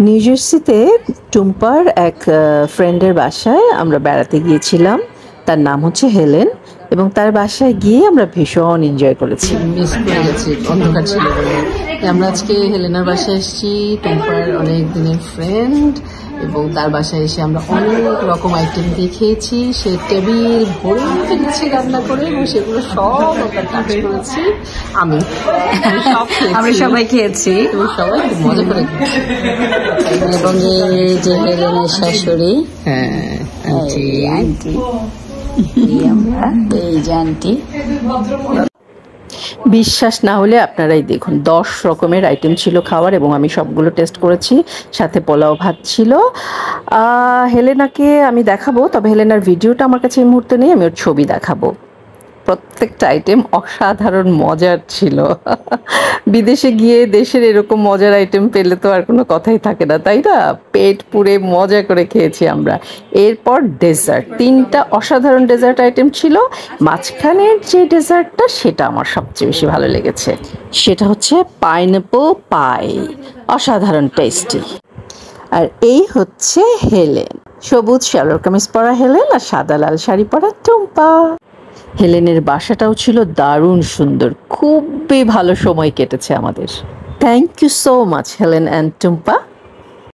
New জার্সিতে টুম্পার এক ফ্রেন্ডের বাসায় আমরা বেড়াতে গিয়েছিলাম। তার নাম হচ্ছে হেলেন এবং তার বাসায় গিয়ে আমরা ভীষণ এনজয় করেছি। মিস করে গেছি, অন্ধকার ছিল বলে। আমরা আজকে হেলেনার বাসায় এসেছি, টুম্পার অনেক দিনের ফ্রেন্ড, এবং তার বাসায় এসে আমরা অনেক রকম আইটেম দিয়ে খেয়েছি। সে টেবিল ভরে ফেলেছে রান্না করে এবং সেগুলো সব আমরা কাজ করেছি। আমি সব আমরা সবাই খেয়েছি এবং সবাই খুব মজা করে খেয়েছি। এবং এই যে হেলেনের শাশুড়ি, হ্যাঁ, আন্টি এই যে আন্টি। বিশ্বাস না হলে আপনারাই দেখুন, 10 রকমের আইটেম ছিল খাওয়ার এবং আমি সবগুলো টেস্ট করেছি। সাথে পোলাও ভাত ছিল। হেলেনাকে আমি দেখাবো, তবে হেলেনার ভিডিওটা আমার কাছে এই মুহূর্তে নেই, আমি ওর ছবি দেখাবো। প্রত্যেকটা আইটেম অসাধারণ মজার ছিল। বিদেশে গিয়ে দেশের এরকম মজার আইটেম পেলে তো আর কোনো কথাই থাকে না, তাই না? পেট পুরে মজা করে খেয়েছি আমরা। এরপর ডেজার্ট, 3টা অসাধারণ ডেজার্ট আইটেম ছিল। মাঝখানের যে ডেজার্টটা সেটা আমার সবচেয়ে বেশি ভালো লেগেছে, সেটা হচ্ছে পাইনঅ্যাপল পাই, অসাধারণ টেস্টি। আর এই হচ্ছে হেলেন, সবুজ সালোয়ার কামিজ পরা হেলেন আর সাদা লাল শাড়ি পরা টুম্পা। হেলেনের বাসাটাও ছিল দারুণ সুন্দর, খুবই ভালো সময় কেটেছে আমাদের। Thank you so much Helen and Tumpa.